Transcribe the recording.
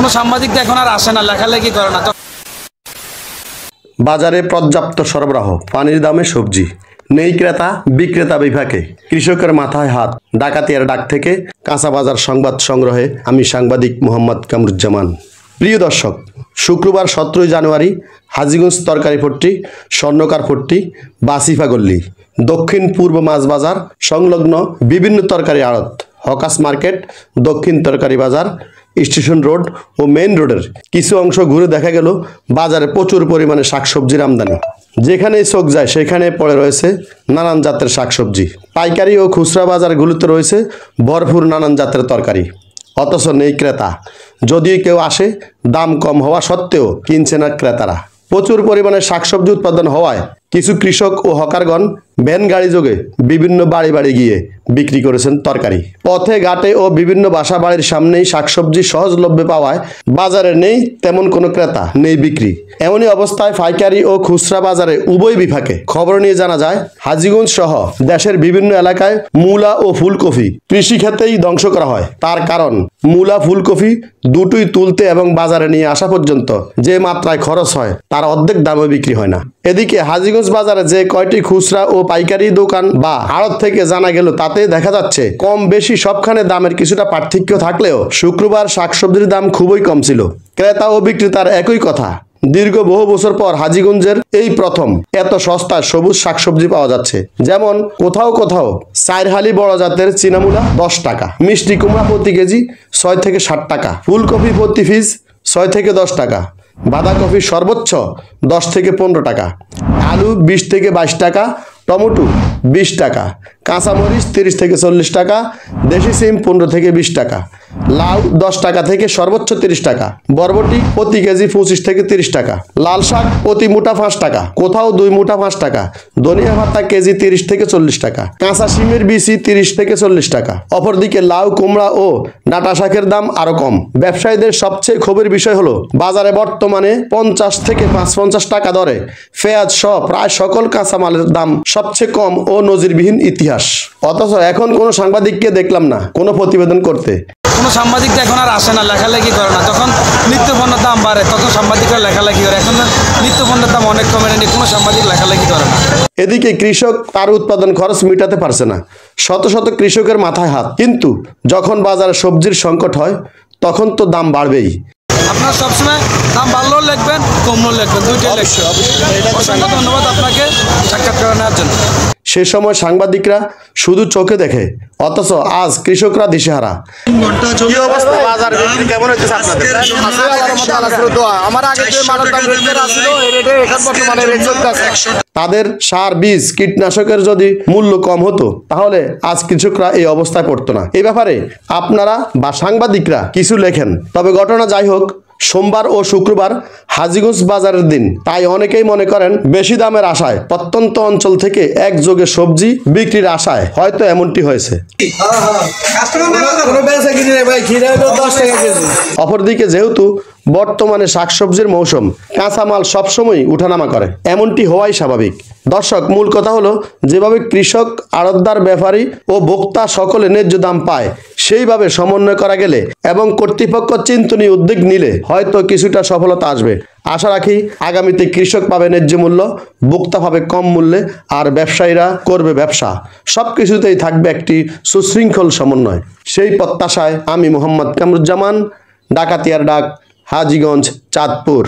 কোনো সাংবাদিক এখন আর আসে না, লেখালেখি করে না। বাজারে পর্যাপ্ত সরবরাহ, পানির দামে সবজি নেই, ক্রেতা বিক্রেতা বিভাগে কৃষকের মাথায় হাত। ডাকাতিয়ার ডাক থেকে কাঁচা বাজার সংবাদ সংগ্রহে আমি সাংবাদিক মোহাম্মদ কামরুজ্জামান। প্রিয় দর্শক, শুক্রবার 17 জানুয়ারি হাজীগঞ্জ তরকারিপট্টি, স্বর্ণকারপট্টি, বাসিফাগল্লি, দক্ষিণ পূর্ব মাছ বাজার সংলগ্ন বিভিন্ন তরকারি আড়ত, হকাস মার্কেট, দক্ষিণ তরকারি বাজার, স্টেশন রোড ও মেইন রোডের কিছু অংশ ঘুরে দেখা গেল বাজারে প্রচুর পরিমাণে শাকসবজির আমদানি। যেখানেই চোখ যায় সেখানে পড়ে রয়েছে নানান জাতের শাকসবজি। পাইকারি ও খুচরা বাজারগুলোতে রয়েছে ভরপুর নানান জাতের তরকারি, অথচ নেই ক্রেতা। যদিও কেউ আসে, দাম কম হওয়া সত্ত্বেও কিনছে না ক্রেতারা। প্রচুর পরিমাণে শাকসবজি উৎপাদন হওয়ায় কিছু কৃষক ও হকারগণ ভ্যান গাড়ি যোগে বিভিন্ন বাড়ি বাড়ি গিয়ে বিক্রি করেছেন তরকারি। পথে ঘাটে ও বিভিন্ন বাসা বাড়ির সামনেই শাকসবজি সহজলভ্যে পাওয়ায় বাজারে নেই তেমন কোনো ক্রেতা, নেই বিক্রি। এমনই অবস্থায় পাইকারি ও খুচরা বাজারে উভয় বিভাগে খবর নিয়ে জানা যায়, হাজীগঞ্জ সহ দেশের বিভিন্ন এলাকায় মূলা ও ফুলকপি কৃষি ক্ষেত্রেই ধ্বংস করা হয়। তার কারণ মূলা ফুলকপি দুটোই তুলতে এবং বাজারে নিয়ে আসা পর্যন্ত যে মাত্রায় খরচ হয় তার অর্ধেক দামে বিক্রি হয় না। এদিকে হাজীগঞ্জ বাজারে যে কয়টি খুচরা ও পাইকারি দোকান বা আড়ত থেকে জানা গেল, তাতে দেখা যাচ্ছে কম বেশি সবখানে দামের কিছুটা পার্থক্য থাকলেও শুক্রবার শাকসবজির দাম খুবই কম ছিল। ক্রেতা ও বিক্রেতার একই কথা, দীর্ঘ বহু বছর পর হাজীগঞ্জের এই প্রথম এত সস্তায় সবুজ শাকসবজি পাওয়া যাচ্ছে। যেমন কোথাও কোথাও চাইরহালি বড় জাতের চীনামূলা 10 টাকা, মিষ্টি কুমড়া প্রতি কেজি 6 থেকে 60 টাকা, ফুলকপি প্রতি পিস 6 থেকে 10 টাকা, বাঁধাকপি সর্বোচ্চ 10 থেকে 15 টাকা, আলু 20 থেকে 22 টাকা, টমেটো 20 টাকা, কাঁচামরিচ 30 থেকে 40 টাকা, দেশি সিম 15 থেকে 20 টাকা, লাউ 10 টাকা থেকে সর্বোচ্চ 30 টাকা, বরবটি প্রতি কেজি 25 থেকে 30 টাকা, লাল শাক প্রতি মুঠা 5 টাকা, কোথাও 2 মুঠা 5 টাকা, ধনিয়া পাতা কেজি 30 থেকে 40 টাকা, কাঁচা সিমের বিচি 30 থেকে 40 টাকা। অপরদিকে লাউ, কুমড়া ও ডাঁটা শাকের দাম আরো কম। ব্যবসায়ীদের সবচেয়ে ক্ষোভের বিষয় হলো বাজারে বর্তমানে 50 থেকে 55 টাকা দরে পেঁয়াজ সহ প্রায় সকল কাঁচামালের দাম সবচেয়ে কম ও নজিরবিহীন ইতিহাস। অথচ এখন কোনো সাংবাদিককে দেখলাম না কোনো প্রতিবেদন করতে। কোনো সাংবাদিক এখন আর আসে না, লেখালেখি করে না। তখন নিত্যপণ্যের দাম বাড়ে, তখন সাংবাদিকরা লেখালেখি করে। এখন নিত্যপণ্যের দাম অনেক কমে নেই, কোনো সাংবাদিক লেখালেখি করে না। এদিকে কৃষক তার উৎপাদন খরচ মিটাতে পারছে না, শত শত কৃষকের মাথায় হাত। কিন্তু যখন বাজারে সবজির সংকট হয় তখন তো দাম বাড়বেই। আপনার সবসময় দাম বাড়লেও লিখবেন, কমলেও লিখবেন, দুইটাই লিখবেন। অসংখ্য ধন্যবাদ আপনাকে সাক্ষাৎ করে নেওয়ার জন্য। সে সময় সাংবাদিকরা শুধু চোখে দেখে, অথচ আজ কৃষকরা দিশেহারা। তাদের সার, বীজ, কীটনাশকের যদি মূল্য কম হতো তাহলে আজ কৃষকরা এই অবস্থায় পড়তো না। এই ব্যাপারে আপনারা বা সাংবাদিকরা কিছু লেখেন। তবে ঘটনা যাই হোক, সোমবার ও শুক্রবার হাজীগঞ্জ বাজারের দিন, তাই অনেকেই মনে করেন বেশি দামের আশায় প্রত্যন্ত অঞ্চল থেকে একযোগে সবজি বিক্রির আশায় হয়তো এমনটি হয়েছে। অপরদিকে যেহেতু বর্তমানে শাকসবজির মৌসুম, কাঁচামাল সবসময় উঠানামা করে, এমনটি হওয়াই স্বাভাবিক। দর্শক, মূল কথা হলো যেভাবে কৃষক, আড়তদার, ব্যাপারী ও ভোক্তা সকলে ন্যায্য দাম পায় সেইভাবে সমন্বয় করা গেলে এবং কর্তৃপক্ষ চিন্তনীয় উদ্যোগ নিলে হয়তো কিছুটা সফলতা আসবে। আশা রাখি আগামীতে কৃষক পাবে ন্যায্য মূল্য, ভোক্তা পাবে কম মূল্যে, আর ব্যবসায়ীরা করবে ব্যবসা। সব কিছুতেই থাকবে একটি সুশৃঙ্খল সমন্বয়। সেই প্রত্যাশায় আমি মোহাম্মদ কামরুজ্জামান, ডাকাতিয়ার ডাক, হাজীগঞ্জ, চাঁদপুর।